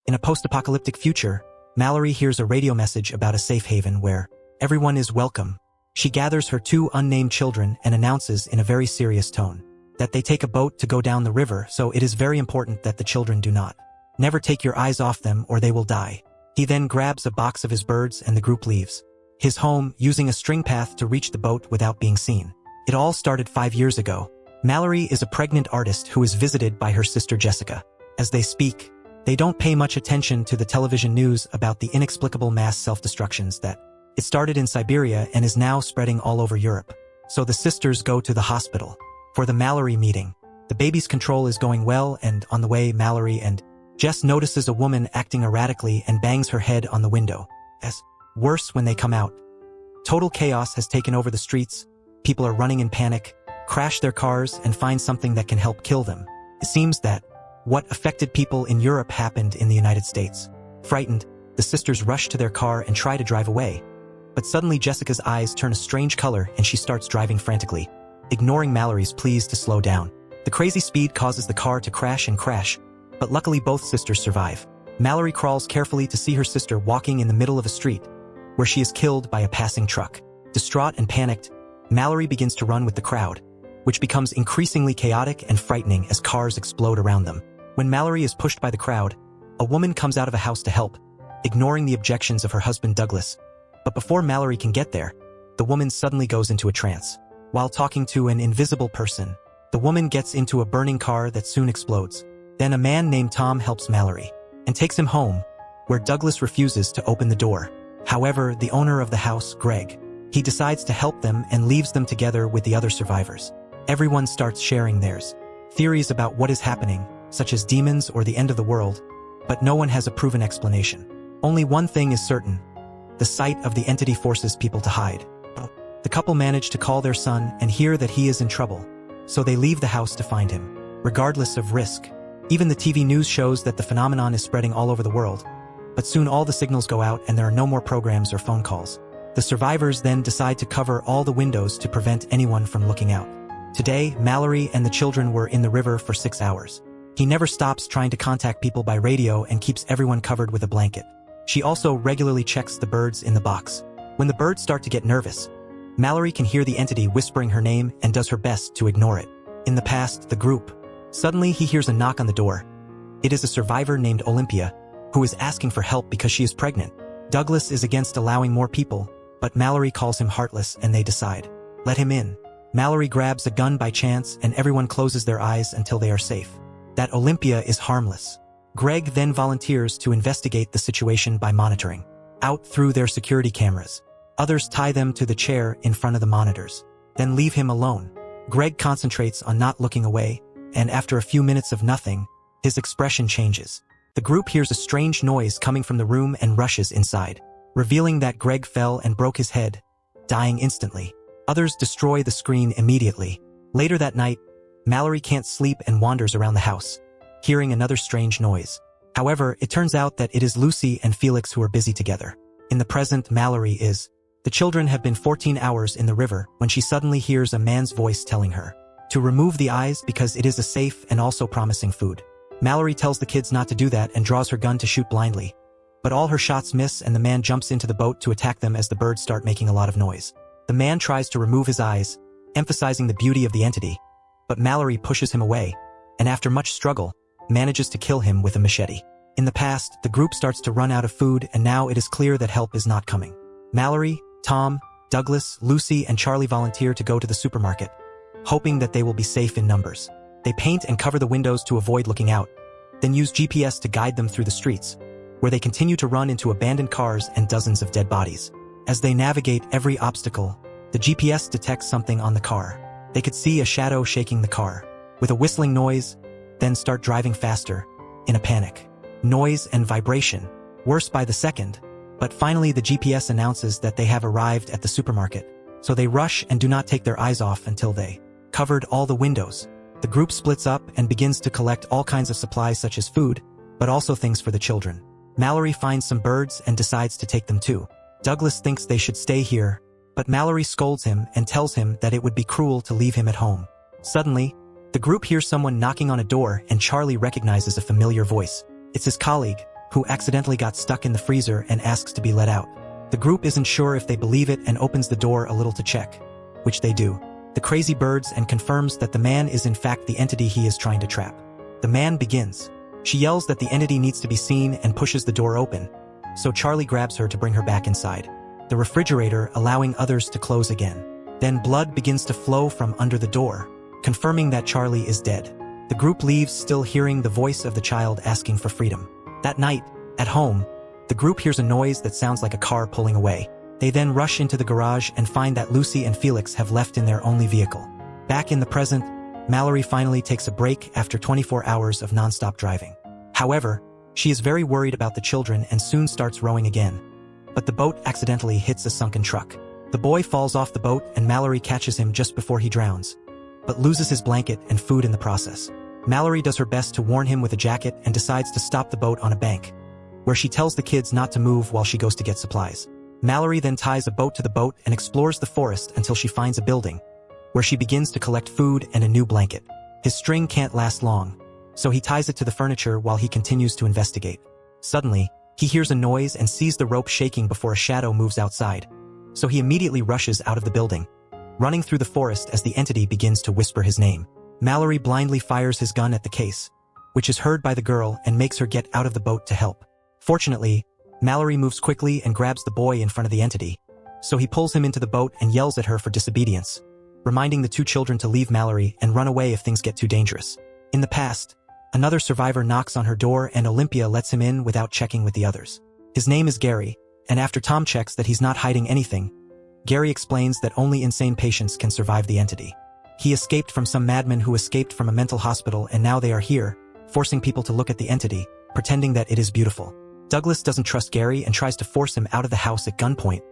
In a post-apocalyptic future, Mallory hears a radio message about a safe haven where everyone is welcome. She gathers her 2 unnamed children and announces in a very serious tone that they take a boat to go down the river, so it is very important that the children do not never take your eyes off them or they will die. He then grabs a box of his birds and the group leaves his home using a string path to reach the boat without being seen. It all started 5 years ago. Mallory is a pregnant artist who is visited by her sister Jessica. As they speak, they don't pay much attention to the television news about the inexplicable mass self-destructions that it started in Siberia and is now spreading all over Europe. So the sisters go to the hospital for the Mallory meeting. The baby's control is going well, and on the way, Mallory and Jess notices a woman acting erratically and bangs her head on the window. As worse when they come out, total chaos has taken over the streets. People are running in panic, crash their cars, and find something that can help kill them. It seems that what affected people in Europe happened in the United States. Frightened, the sisters rush to their car and try to drive away. But suddenly Jessica's eyes turn a strange color and she starts driving frantically, ignoring Mallory's pleas to slow down. The crazy speed causes the car to crash, but luckily both sisters survive. Mallory crawls carefully to see her sister walking in the middle of a street, where she is killed by a passing truck. Distraught and panicked, Mallory begins to run with the crowd, which becomes increasingly chaotic and frightening as cars explode around them. When Mallory is pushed by the crowd, a woman comes out of a house to help, ignoring the objections of her husband Douglas. But before Mallory can get there, the woman suddenly goes into a trance. While talking to an invisible person, the woman gets into a burning car that soon explodes. Then a man named Tom helps Mallory and takes him home, where Douglas refuses to open the door. However, the owner of the house, Greg, he decides to help them and leaves them together with the other survivors. Everyone starts sharing theirs theories about what is happening, such as demons or the end of the world, but no one has a proven explanation. Only one thing is certain: the sight of the entity forces people to hide. The couple manage to call their son and hear that he is in trouble, so they leave the house to find him, regardless of risk. Even the TV news shows that the phenomenon is spreading all over the world, but soon all the signals go out and there are no more programs or phone calls. The survivors then decide to cover all the windows to prevent anyone from looking out. Today, Mallory and the children were in the river for 6 hours. He never stops trying to contact people by radio and keeps everyone covered with a blanket. She also regularly checks the birds in the box. When the birds start to get nervous, Mallory can hear the entity whispering her name and does her best to ignore it. In the past, the group. Suddenly, he hears a knock on the door. It is a survivor named Olympia, who is asking for help because she is pregnant. Douglas is against allowing more people, but Mallory calls him heartless and they decide, let him in. Mallory grabs a gun by chance and everyone closes their eyes until they are safe. That Olympia is harmless. Greg then volunteers to investigate the situation by monitoring out through their security cameras. Others tie them to the chair in front of the monitors, then leave him alone. Greg concentrates on not looking away, and after a few minutes of nothing, his expression changes. The group hears a strange noise coming from the room and rushes inside, revealing that Greg fell and broke his head, dying instantly. Others destroy the screen immediately. Later that night, Mallory can't sleep and wanders around the house, hearing another strange noise. However, it turns out that it is Lucy and Felix who are busy together. In the present, Mallory is. The children have been 14 hours in the river when she suddenly hears a man's voice telling her to remove the eyes because it is a safe and also promising food. Mallory tells the kids not to do that and draws her gun to shoot blindly. But all her shots miss and the man jumps into the boat to attack them as the birds start making a lot of noise. The man tries to remove his eyes, emphasizing the beauty of the entity, but Mallory pushes him away, and after much struggle, manages to kill him with a machete. In the past, the group starts to run out of food and now it is clear that help is not coming. Mallory, Tom, Douglas, Lucy, and Charlie volunteer to go to the supermarket, hoping that they will be safe in numbers. They paint and cover the windows to avoid looking out, then use GPS to guide them through the streets, where they continue to run into abandoned cars and dozens of dead bodies. As they navigate every obstacle, the GPS detects something on the car. They could see a shadow shaking the car, with a whistling noise, then start driving faster, in a panic. Noise and vibration, worse by the second, but finally the GPS announces that they have arrived at the supermarket, so they rush and do not take their eyes off until they covered all the windows. The group splits up and begins to collect all kinds of supplies such as food, but also things for the children. Mallory finds some birds and decides to take them too. Douglas thinks they should stay here, but Mallory scolds him and tells him that it would be cruel to leave him at home. Suddenly, the group hears someone knocking on a door and Charlie recognizes a familiar voice. It's his colleague, who accidentally got stuck in the freezer and asks to be let out. The group isn't sure if they believe it and opens the door a little to check, which they do. The crazy birds and confirms that the man is in fact the entity he is trying to trap. The man begins. She yells that the entity needs to be seen and pushes the door open, so Charlie grabs her to bring her back inside the refrigerator, allowing others to close again. Then blood begins to flow from under the door, confirming that Charlie is dead. The group leaves, still hearing the voice of the child asking for freedom. That night, at home, the group hears a noise that sounds like a car pulling away. They then rush into the garage and find that Lucy and Felix have left in their only vehicle. Back in the present, Mallory finally takes a break after 24 hours of non-stop driving. However, she is very worried about the children and soon starts rowing again. But the boat accidentally hits a sunken truck. The boy falls off the boat and Mallory catches him just before he drowns, but loses his blanket and food in the process. Mallory does her best to warn him with a jacket and decides to stop the boat on a bank, where she tells the kids not to move while she goes to get supplies. Mallory then ties a boat to the boat and explores the forest until she finds a building, where she begins to collect food and a new blanket. His string can't last long, so he ties it to the furniture while he continues to investigate. Suddenly, he hears a noise and sees the rope shaking before a shadow moves outside, so he immediately rushes out of the building, running through the forest as the entity begins to whisper his name. Mallory blindly fires his gun at the case, which is heard by the girl and makes her get out of the boat to help. Fortunately, Mallory moves quickly and grabs the boy in front of the entity, so he pulls him into the boat and yells at her for disobedience, reminding the two children to leave Mallory and run away if things get too dangerous. In the past, another survivor knocks on her door and Olympia lets him in without checking with the others. His name is Gary, and after Tom checks that he's not hiding anything, Gary explains that only insane patients can survive the entity. He escaped from some madmen who escaped from a mental hospital, and now they are here, forcing people to look at the entity, pretending that it is beautiful. Douglas doesn't trust Gary and tries to force him out of the house at gunpoint,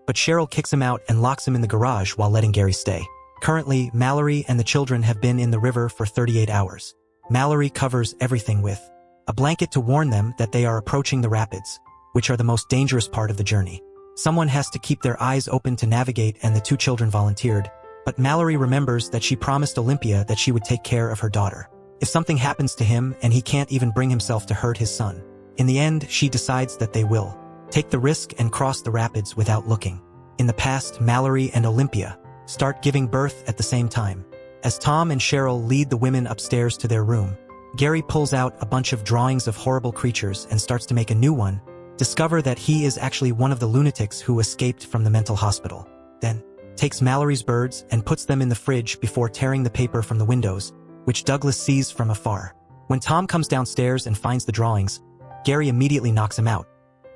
but Cheryl kicks him out and locks him in the garage while letting Gary stay. Currently, Mallory and the children have been in the river for 38 hours. Mallory covers everything with a blanket to warn them that they are approaching the rapids, which are the most dangerous part of the journey. Someone has to keep their eyes open to navigate, and the two children volunteered, but Mallory remembers that she promised Olympia that she would take care of her daughter if something happens to him and he can't even bring himself to hurt his son. In the end, she decides that they will take the risk and cross the rapids without looking. In the past, Mallory and Olympia start giving birth at the same time. As Tom and Cheryl lead the women upstairs to their room, Gary pulls out a bunch of drawings of horrible creatures and starts to make a new one, discover that he is actually one of the lunatics who escaped from the mental hospital. Then, takes Mallory's birds and puts them in the fridge before tearing the paper from the windows, which Douglas sees from afar. When Tom comes downstairs and finds the drawings, Gary immediately knocks him out,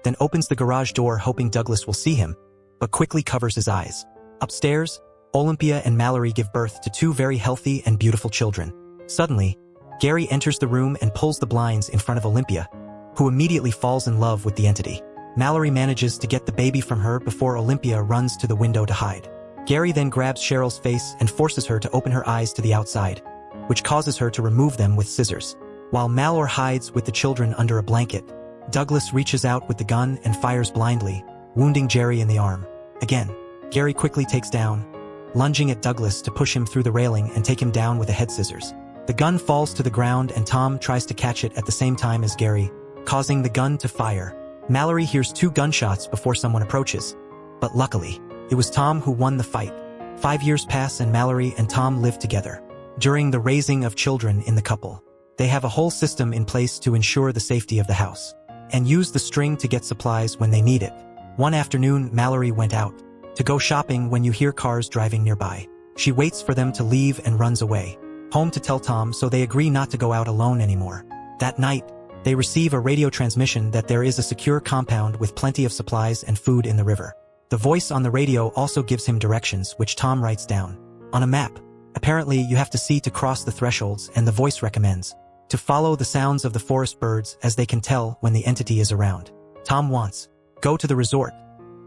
then opens the garage door hoping Douglas will see him, but quickly covers his eyes. Upstairs, Olympia and Mallory give birth to two very healthy and beautiful children. Suddenly, Gary enters the room and pulls the blinds in front of Olympia, who immediately falls in love with the entity. Mallory manages to get the baby from her before Olympia runs to the window to hide. Gary then grabs Cheryl's face and forces her to open her eyes to the outside, which causes her to remove them with scissors. While Mallory hides with the children under a blanket, Douglas reaches out with the gun and fires blindly, wounding Jerry in the arm. Again, Gary quickly takes down, lunging at Douglas to push him through the railing and take him down with a head scissors. The gun falls to the ground and Tom tries to catch it at the same time as Gary, causing the gun to fire. Mallory hears two gunshots before someone approaches, but luckily, it was Tom who won the fight. 5 years pass and Mallory and Tom live together. During the raising of children in the couple, they have a whole system in place to ensure the safety of the house, and use the string to get supplies when they need it. One afternoon, Mallory went out to go shopping when you hear cars driving nearby. She waits for them to leave and runs away home to tell Tom, so they agree not to go out alone anymore. That night, they receive a radio transmission that there is a secure compound with plenty of supplies and food in the river. The voice on the radio also gives him directions, which Tom writes down on a map. Apparently, you have to see to cross the thresholds, and the voice recommends to follow the sounds of the forest birds as they can tell when the entity is around. Tom wants go to the resort,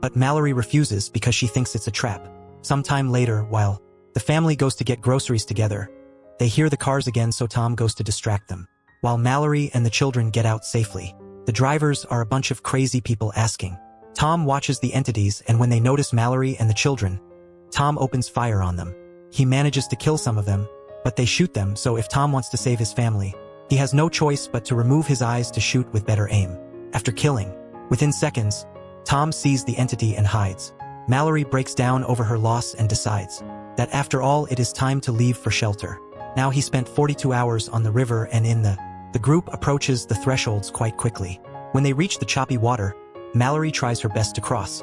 but Mallory refuses because she thinks it's a trap. Sometime later, while the family goes to get groceries together, they hear the cars again, so Tom goes to distract them. While Mallory and the children get out safely, the drivers are a bunch of crazy people asking. Tom watches the entities, and when they notice Mallory and the children, Tom opens fire on them. He manages to kill some of them, but they shoot them, so if Tom wants to save his family, he has no choice but to remove his eyes to shoot with better aim. After killing, within seconds, Tom sees the entity and hides. Mallory breaks down over her loss and decides that after all it is time to leave for shelter. Now he spent 42 hours on the river and in the group approaches the thresholds quite quickly. When they reach the choppy water, Mallory tries her best to cross.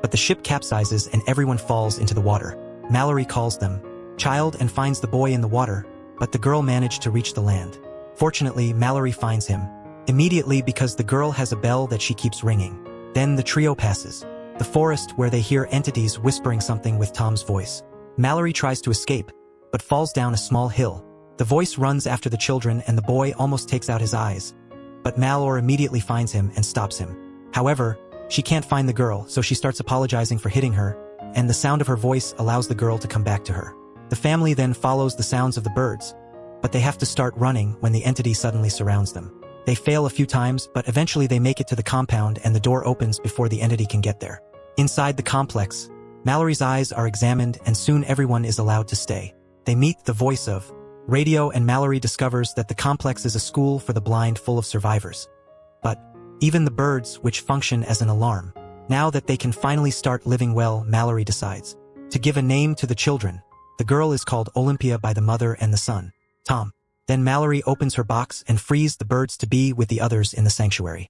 But the ship capsizes and everyone falls into the water. Mallory calls them child and finds the boy in the water, but the girl managed to reach the land. Fortunately, Mallory finds him immediately because the girl has a bell that she keeps ringing. Then the trio passes the forest where they hear entities whispering something with Tom's voice. Mallory tries to escape, but falls down a small hill. The voice runs after the children and the boy almost takes out his eyes. But Mallory immediately finds him and stops him. However, she can't find the girl, so she starts apologizing for hitting her, and the sound of her voice allows the girl to come back to her. The family then follows the sounds of the birds, but they have to start running when the entity suddenly surrounds them. They fail a few times, but eventually they make it to the compound and the door opens before the entity can get there. Inside the complex, Mallory's eyes are examined and soon everyone is allowed to stay. They meet the voice of radio and Mallory discovers that the complex is a school for the blind full of survivors. But even the birds, which function as an alarm. Now that they can finally start living well, Mallory decides to give a name to the children. The girl is called Olympia by the mother and the son, Tom. Then Mallory opens her box and frees the birds to be with the others in the sanctuary.